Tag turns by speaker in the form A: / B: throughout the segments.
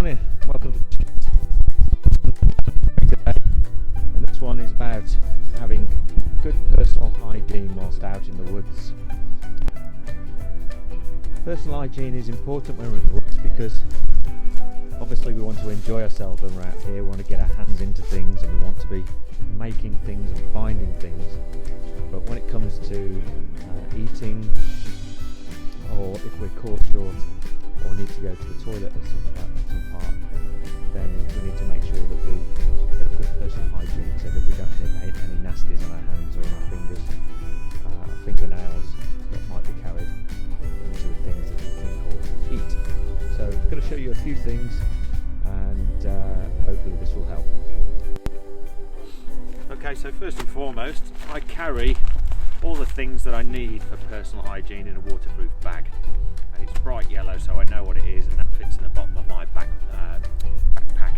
A: Morning, welcome to Kiddz today. And this one is about having good personal hygiene whilst out in the woods. Personal hygiene is important when we're in the woods because obviously we want to enjoy ourselves when we're out here. We want to get our hands into things and we want to be making things and finding things. But when it comes to eating, or if we're caught short or need to go to the toilet at some part, then we need to make sure that we have good personal hygiene so that we don't have any nasties on our hands or on our fingers, our fingernails that might be carried into the things that we drink or eat. So I'm going to show you a few things and hopefully this will help. Okay, so first and foremost, I carry all the things that I need for personal hygiene in a waterproof bag. And it's bright yellow, so I know what it is, and that fits in the bottom of my backpack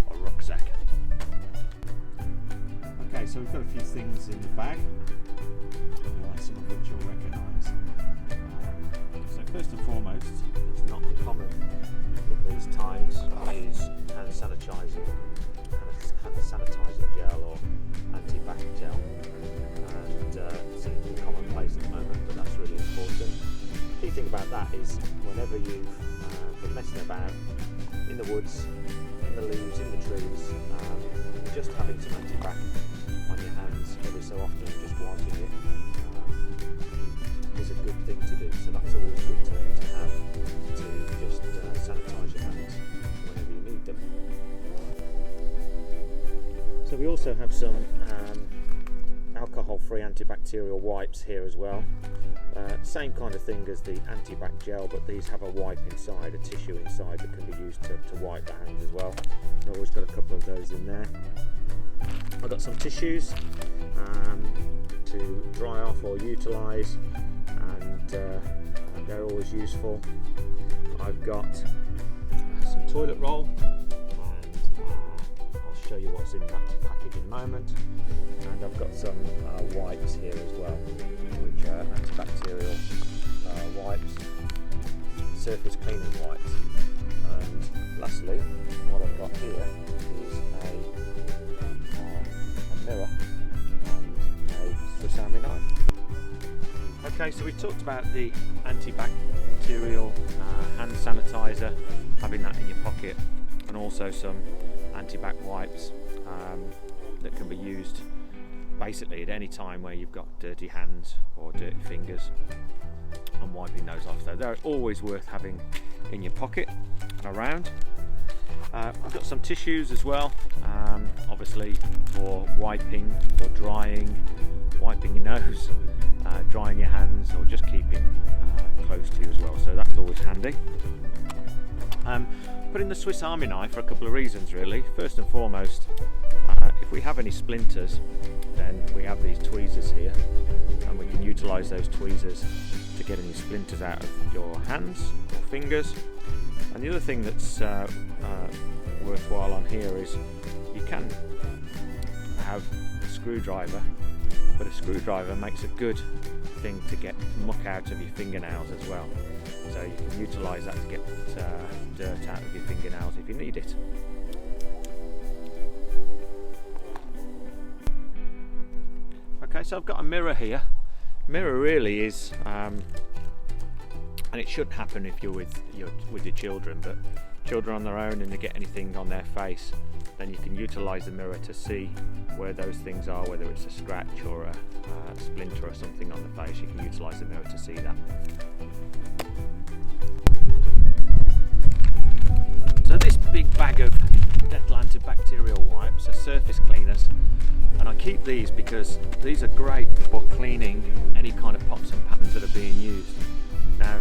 A: or rucksack. Okay, so we've got a few things in the bag, some of which you'll recognise. So first and foremost, it's not uncommon in these times, is hand sanitizing gel or anti-bac gel. And it seems to be commonplace at the moment, but that's really important. The key thing about that is whenever you've been messing about in the woods, in the leaves, in the trees, just having some anti-bac on your hands every so often, just wiping it, is a good thing to do. So that's always good to have, to just sanitise your hands whenever you need them. So we also have some alcohol-free antibacterial wipes here as well. Same kind of thing as the anti-bac gel, but these have a wipe inside, a tissue inside that can be used to wipe the hands as well. I've always got a couple of those in there. I've got some tissues to dry off or utilise, and they're always useful. I've got some toilet roll, and I'll show you what's in that package in a moment. And I've got some wipes here as well, which are antibacterial wipes, surface cleaning wipes. And lastly, what I've got here is a mirror and a Swiss Army knife. Okay, so we talked about the antibacterial hand sanitizer, having that in your pocket, and also some anti-bac wipes that can be used basically at any time where you've got dirty hands or dirty fingers, and wiping those off. So they're always worth having in your pocket and around. I've got some tissues as well, obviously for wiping or drying, wiping your nose, drying your hands, or just keeping close to you as well. So that's always handy. Put in the Swiss Army knife for a couple of reasons really. First and foremost, if we have any splinters, then we have these tweezers here, and we can utilise those tweezers to get any splinters out of your hands or fingers. And the other thing that's worthwhile on here is you can have a screwdriver, but a screwdriver makes a good thing to get muck out of your fingernails as well. So you can utilise that to get dirt out of your fingernails if you need it. Okay, so I've got a mirror here. Mirror really is, and it shouldn't happen if you're with your children, but children on their own and they get anything on their face, then you can utilise the mirror to see where those things are, whether it's a scratch or a splinter or something on the face. You can utilise the mirror to see that. So this big bag of dental antibacterial wipes are surface cleaners, and I keep these because these are great for cleaning any kind of pots and pans that are being used. Now,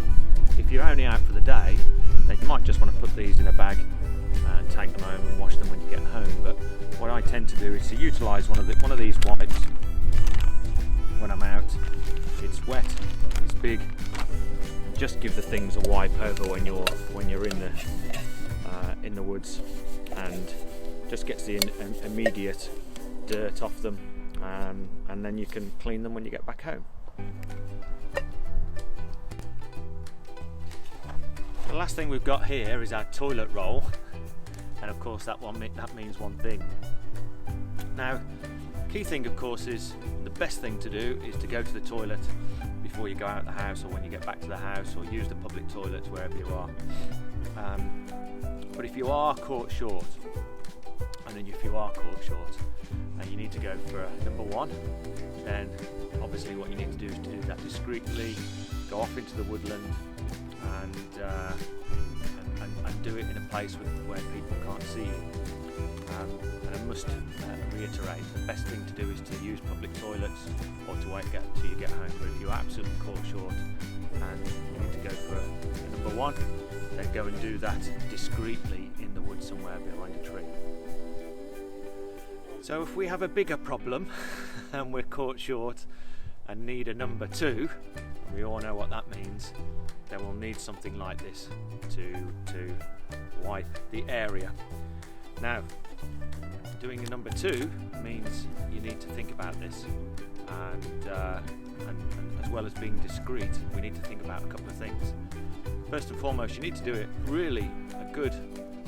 A: if you're only out for the day, then you might just want to put these in a bag and take them home and wash them when you get home. But what I tend to do is to utilise one of these wipes when I'm out. It's wet, it's big, and just give the things a wipe over when you're in the woods, and just gets the immediate dirt off them, and then you can clean them when you get back home. The last thing we've got here is our toilet roll. and of course that means one thing. Now, key thing of course is the best thing to do is to go to the toilet before you go out the house, or when you get back to the house, or use the public toilets wherever you are. But if you are caught short, and you need to go for a number one, then obviously what you need to do is to do that discreetly, go off into the woodland and do it in a place where people can't see you. And I must reiterate, the best thing to do is to use public toilets or to wait till you get home. But if you're absolutely caught short and you need to go for a number one, then go and do that discreetly in the woods somewhere behind a tree. So if we have a bigger problem and we're caught short and need a number two, and we all know what that means, then we'll need something like this to wipe the area. Now, doing a number two means you need to think about this, and as well as being discreet, we need to think about a couple of things. First and foremost, you need to do it really a good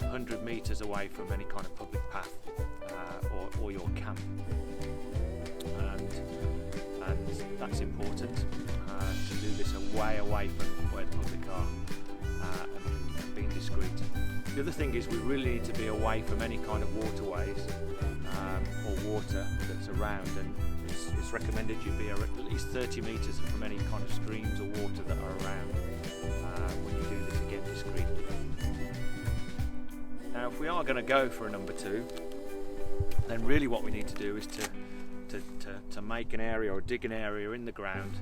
A: 100 metres away from any kind of public path or your camp, and that's important to do this away from where the public are, and being discreet. The other thing is we really need to be away from any kind of waterways or water that's around, and it's recommended you be at least 30 metres from any kind of streams or water that are around when you do this, again, discreetly. Now, if we are going to go for a number two, then really what we need to do is to make an area or dig an area in the ground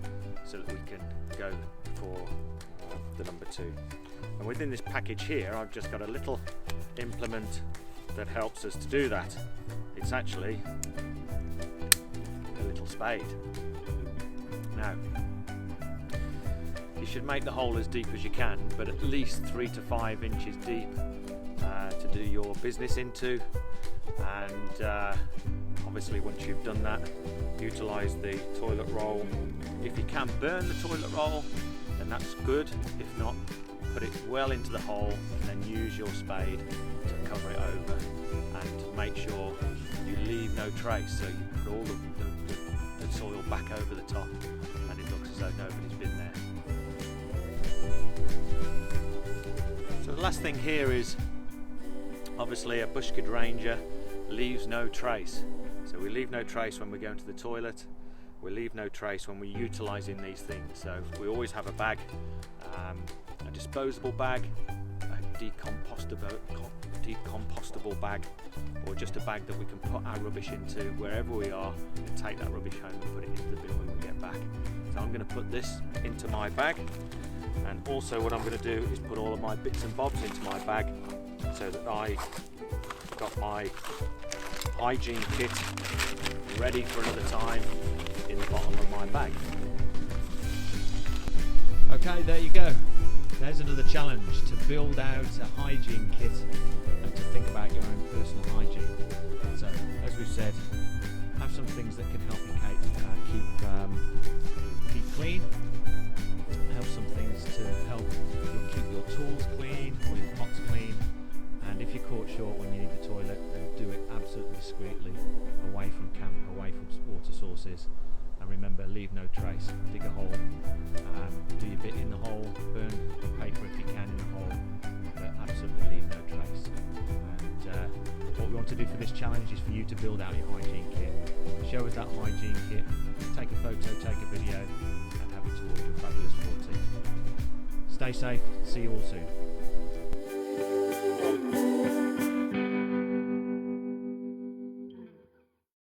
A: so that we can go for the number two. And within this package here, I've just got a little implement that helps us to do that. It's actually a little spade. Now, you should make the hole as deep as you can, but at least 3 to 5 inches deep to do your business into. And obviously once you've done that, utilise the toilet roll. If you can burn the toilet roll, then that's good. If not, put it well into the hole and then use your spade to cover it over, and make sure you leave no trace, so you put all the soil back over the top and it looks as though nobody's been there. So the last thing here is obviously a bush kid ranger leaves no trace. So we leave no trace when we go into the toilet, we leave no trace when we're utilising these things. So we always have a bag, a disposable bag, a decomposable bag, or just a bag that we can put our rubbish into wherever we are and take that rubbish home and put it into the bin when we get back. So I'm going to put this into my bag, and also what I'm going to do is put all of my bits and bobs into my bag so that I got my hygiene kit ready for another time in the bottom of my bag. Okay, there you go. There's another challenge, to build out a hygiene kit and to think about your own personal hygiene. So, as we've said, have some things that can help you keep clean. Have some things to help you keep your tools clean or your pots clean. And if you're caught short when you need the toilet, then do it absolutely discreetly, away from camp, away from water sources. And remember, leave no trace. Dig a hole, do your bit in the hole, burn the paper if you can in the hole, but absolutely leave no trace. And what we want to do for this challenge is for you to build out your hygiene kit. Show us that hygiene kit, take a photo, take a video, and have it towards your fabulous 14. Stay safe, see you all soon.